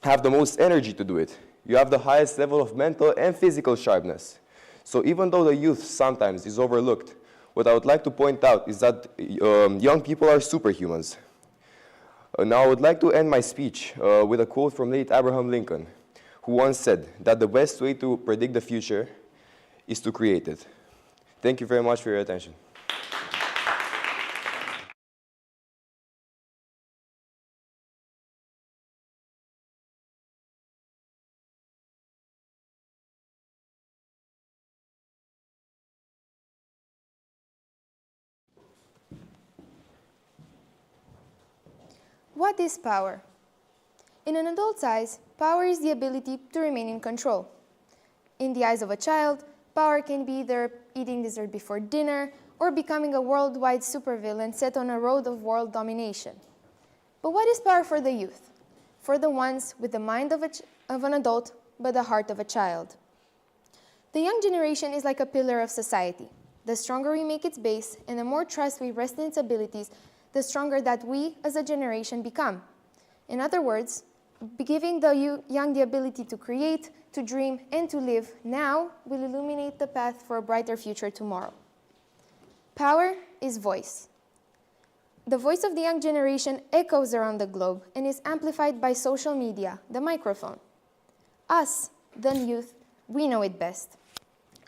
have the most energy to do it. You have the highest level of mental and physical sharpness. So even though the youth sometimes is overlooked, what I would like to point out is that young people are superhumans. Now I would like to end my speech with a quote from late Abraham Lincoln, who once said that the best way to predict the future is to create it. Thank you very much for your attention. What is power? In an adult's eyes, power is the ability to remain in control. In the eyes of a child, power can be either eating dessert before dinner or becoming a worldwide supervillain set on a road of world domination. But what is power for the youth? For the ones with the mind of an adult but the heart of a child. The young generation is like a pillar of society. The stronger we make its base and the more trust we rest in its abilities, the stronger that we as a generation become. In other words, giving the young the ability to create, to dream, and to live now will illuminate the path for a brighter future tomorrow. Power is voice. The voice of the young generation echoes around the globe and is amplified by social media, the microphone. Us, the youth, we know it best.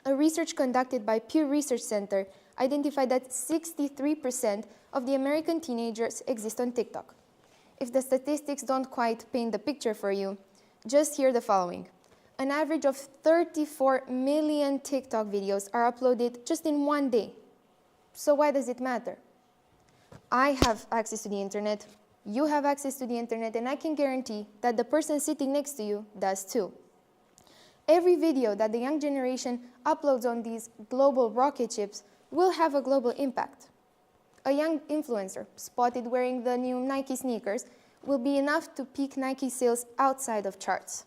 A research conducted by Pew Research Center identified that 63% of the American teenagers exist on TikTok. If the statistics don't quite paint the picture for you, just hear the following. An average of 34 million TikTok videos are uploaded just in one day. So why does it matter? I have access to the internet, you have access to the internet, and I can guarantee that the person sitting next to you does too. Every video that the young generation uploads on these global rocket ships will have a global impact. A young influencer spotted wearing the new Nike sneakers will be enough to peak Nike sales outside of charts.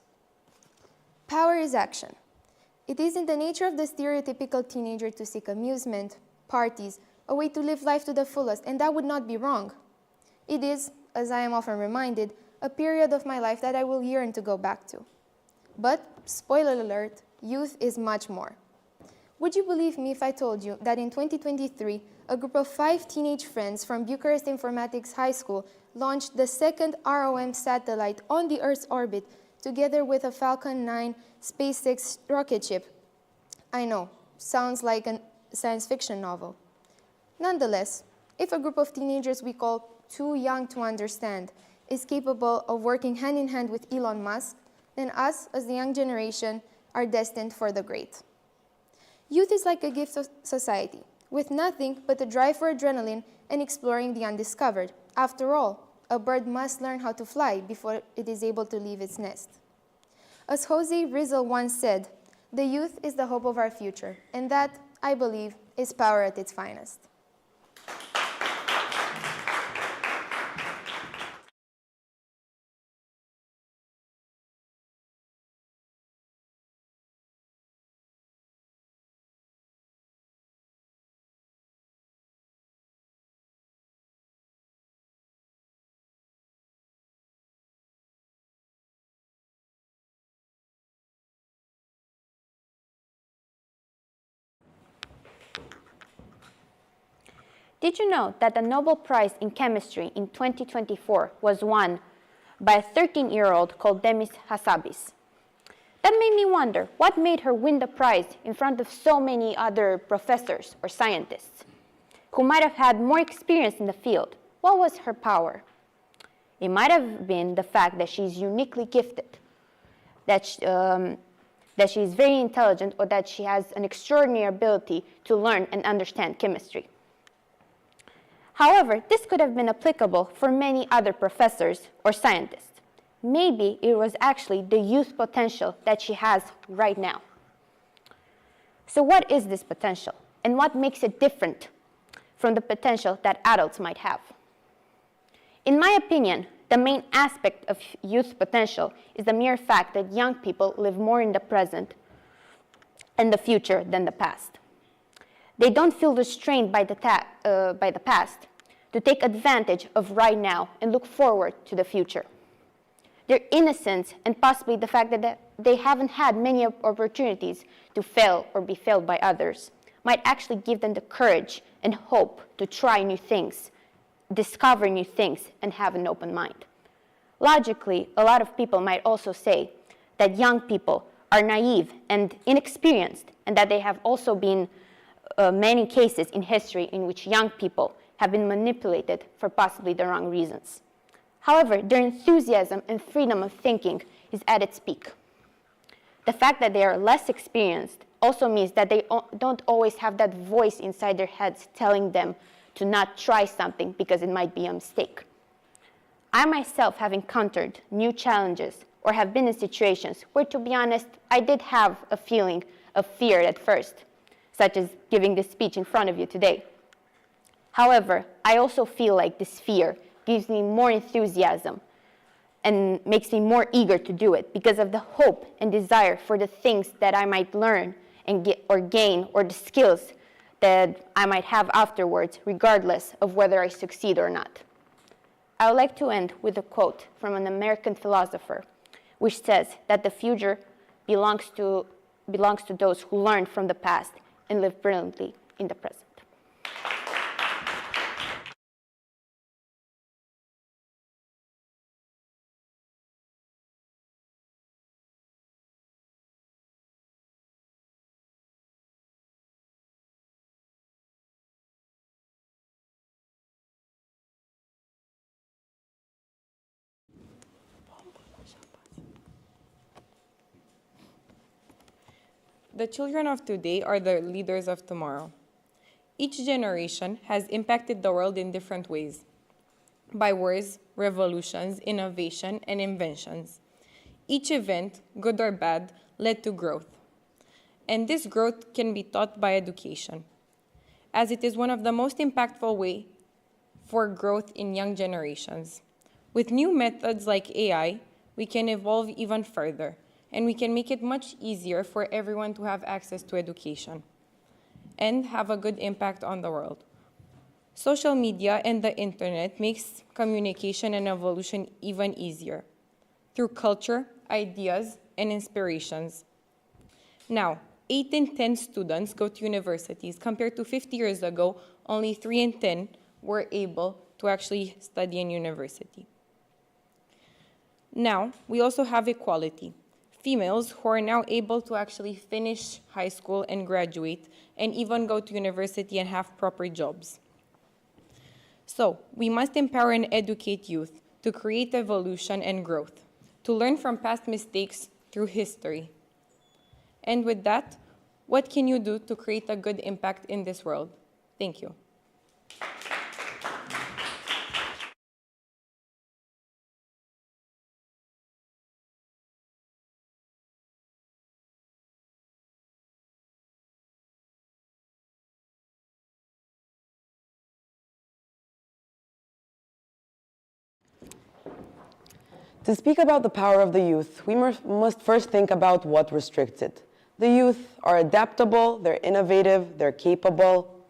Power is action. It is in the nature of the stereotypical teenager to seek amusement, parties, a way to live life to the fullest, and that would not be wrong. It is, as I am often reminded, a period of my life that I will yearn to go back to. But, spoiler alert, youth is much more. Would you believe me if I told you that in 2023, a group of 5 teenage friends from Bucharest Informatics High School launched the second ROM satellite on the Earth's orbit together with a Falcon 9 SpaceX rocket ship? I know, sounds like a science fiction novel. Nonetheless, if a group of teenagers we call too young to understand is capable of working hand in hand with Elon Musk, then us, as the young generation, are destined for the great. Youth is like a gift of society, with nothing but a drive for adrenaline and exploring the undiscovered. After all, a bird must learn how to fly before it is able to leave its nest. As Jose Rizal once said, the youth is the hope of our future, and that, I believe, is power at its finest. Did you know that the Nobel Prize in Chemistry in 2024 was won by a 13-year-old called Demis Hassabis? That made me wonder, what made her win the prize in front of so many other professors or scientists who might have had more experience in the field? What was her power? It might have been the fact that she's uniquely gifted, that she is very intelligent, or that she has an extraordinary ability to learn and understand chemistry. However, this could have been applicable for many other professors or scientists. Maybe it was actually the youth potential that she has right now. So what is this potential, and what makes it different from the potential that adults might have? In my opinion, the main aspect of youth potential is the mere fact that young people live more in the present and the future than the past. They don't feel restrained by the past to take advantage of right now and look forward to the future. Their innocence and possibly the fact that they haven't had many opportunities to fail or be failed by others might actually give them the courage and hope to try new things, discover new things, and have an open mind. Logically, a lot of people might also say that young people are naive and inexperienced, and that there have also been many cases in history in which young people have been manipulated for possibly the wrong reasons. However, their enthusiasm and freedom of thinking is at its peak. The fact that they are less experienced also means that they don't always have that voice inside their heads telling them to not try something because it might be a mistake. I myself have encountered new challenges or have been in situations where, to be honest, I did have a feeling of fear at first, such as giving this speech in front of you today. However, I also feel like this fear gives me more enthusiasm and makes me more eager to do it because of the hope and desire for the things that I might learn and gain, or the skills that I might have afterwards, regardless of whether I succeed or not. I would like to end with a quote from an American philosopher, which says that the future belongs to those who learn from the past and live brilliantly in the present. The children of today are the leaders of tomorrow. Each generation has impacted the world in different ways, by wars, revolutions, innovation, and inventions. Each event, good or bad, led to growth. And this growth can be taught by education, as it is one of the most impactful ways for growth in young generations. With new methods like AI, we can evolve even further, and we can make it much easier for everyone to have access to education and have a good impact on the world. Social media and the internet makes communication and evolution even easier through culture, ideas, and inspirations. Now, 8 in 10 students go to universities, compared to 50 years ago, only 3 in 10 were able to actually study in university. Now, we also have equality. Females who are now able to actually finish high school and graduate and even go to university and have proper jobs. So we must empower and educate youth to create evolution and growth, to learn from past mistakes through history. And with that, what can you do to create a good impact in this world? Thank you. To speak about the power of the youth, we must first think about what restricts it. The youth are adaptable, they're innovative, they're capable.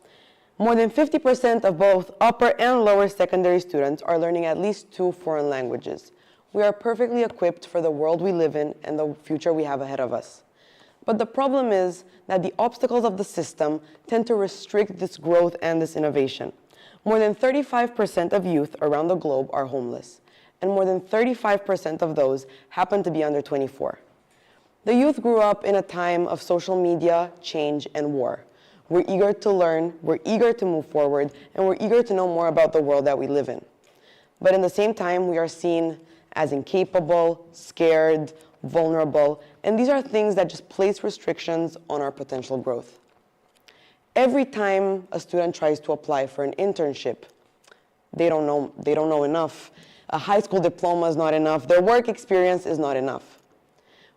More than 50% of both upper and lower secondary students are learning at least 2 foreign languages. We are perfectly equipped for the world we live in and the future we have ahead of us. But the problem is that the obstacles of the system tend to restrict this growth and this innovation. More than 35% of youth around the globe are homeless, and more than 35% of those happen to be under 24. The youth grew up in a time of social media, change, and war. We're eager to learn, we're eager to move forward, and we're eager to know more about the world that we live in. But in the same time, we are seen as incapable, scared, vulnerable, and these are things that just place restrictions on our potential growth. Every time a student tries to apply for an internship, they don't know enough. A high school diploma is not enough. Their work experience is not enough.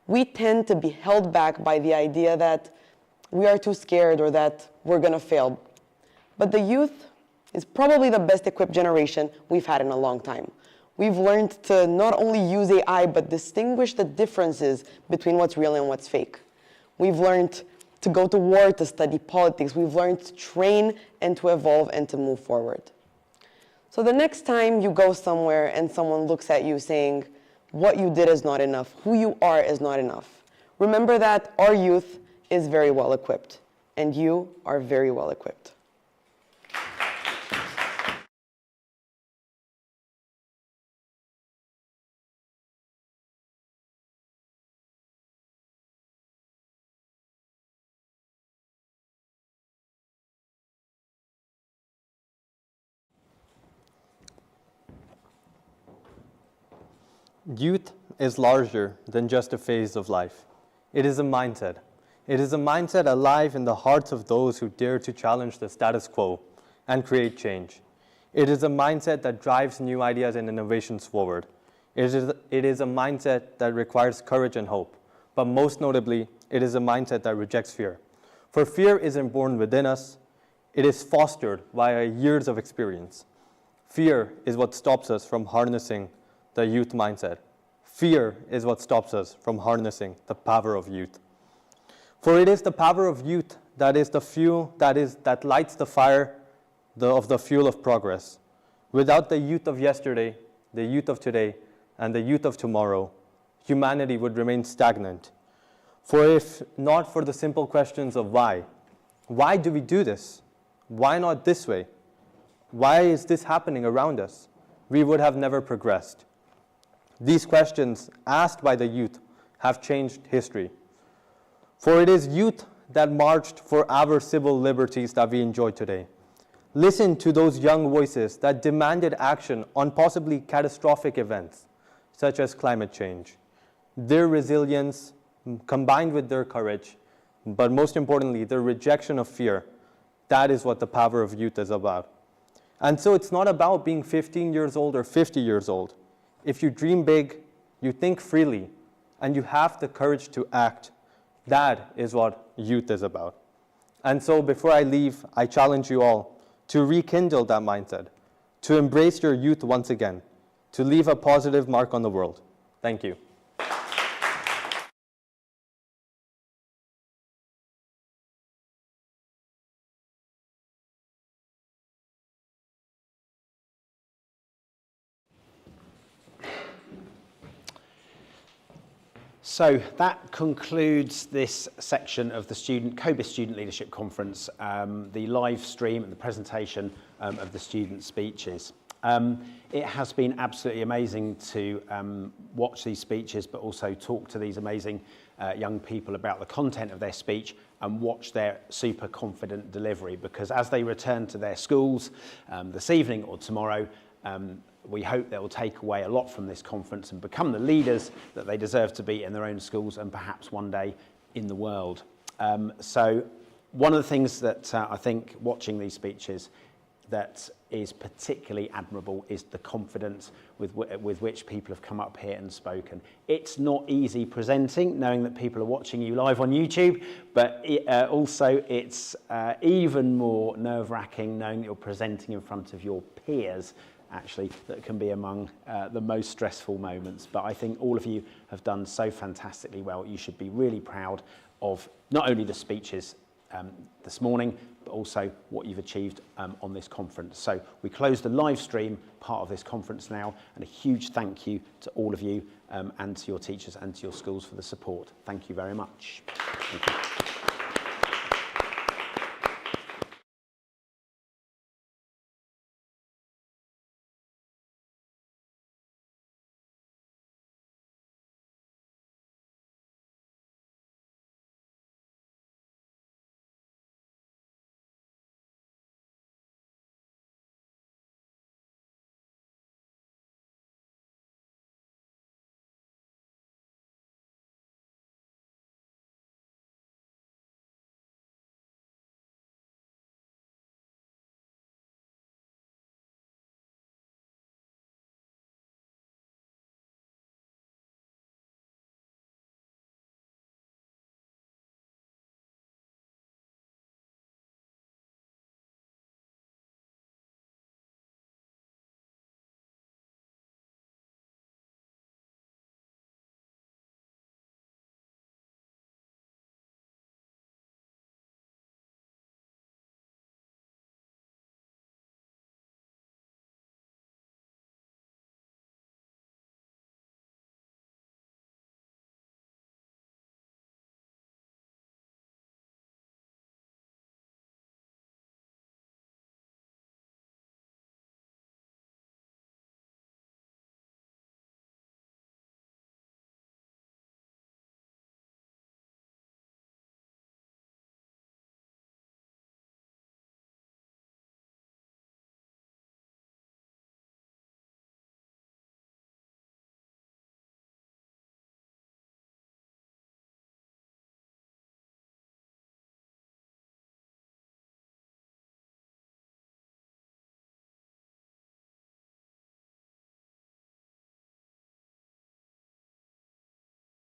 We tend to be held back by the idea that we are too scared or that we're going to fail. But the youth is probably the best equipped generation we've had in a long time. We've learned to not only use AI, but distinguish the differences between what's real and what's fake. We've learned to go to war, to study politics. We've learned to train and to evolve and to move forward. So the next time you go somewhere and someone looks at you saying, what you did is not enough, who you are is not enough, remember that our youth is very well equipped, and you are very well equipped. Youth is larger than just a phase of life. It is a mindset. It is a mindset alive in the hearts of those who dare to challenge the status quo and create change. It is a mindset that drives new ideas and innovations forward. It is a mindset that requires courage and hope, but most notably, it is a mindset that rejects fear. For fear isn't born within us, it is fostered via years of experience. Fear is what stops us from harnessing the youth mindset. Fear is what stops us from harnessing the power of youth. For it is the power of youth that is the fuel that lights the fire of the fuel of progress. Without the youth of yesterday, the youth of today, and the youth of tomorrow, humanity would remain stagnant. For if not for the simple questions of why do we do this? Why not this way? Why is this happening around us? We would have never progressed. These questions asked by the youth have changed history. For it is youth that marched for our civil liberties that we enjoy today. Listen to those young voices that demanded action on possibly catastrophic events, such as climate change. Their resilience, combined with their courage, but most importantly, their rejection of fear, that is what the power of youth is about. And so it's not about being 15 years old or 50 years old. If you dream big, you think freely, and you have the courage to act, that is what youth is about. And so before I leave, I challenge you all to rekindle that mindset, to embrace your youth once again, to leave a positive mark on the world. Thank you. So that concludes this section of the COBIS Student Leadership Conference, the live stream and the presentation of the student speeches. It has been absolutely amazing to watch these speeches, but also talk to these amazing young people about the content of their speech and watch their super confident delivery, because as they return to their schools this evening or tomorrow, we hope they will take away a lot from this conference and become the leaders that they deserve to be in their own schools and perhaps one day in the world. So one of the things that I think watching these speeches that is particularly admirable is the confidence with which people have come up here and spoken. It's not easy presenting, knowing that people are watching you live on YouTube, but also it's even more nerve-wracking knowing that you're presenting in front of your peers. Actually, that can be among the most stressful moments. But I think all of you have done so fantastically well. You should be really proud of not only the speeches this morning, but also what you've achieved on this conference. So we close the live stream part of this conference now, and a huge thank you to all of you and to your teachers and to your schools for the support. Thank you very much. Thank you.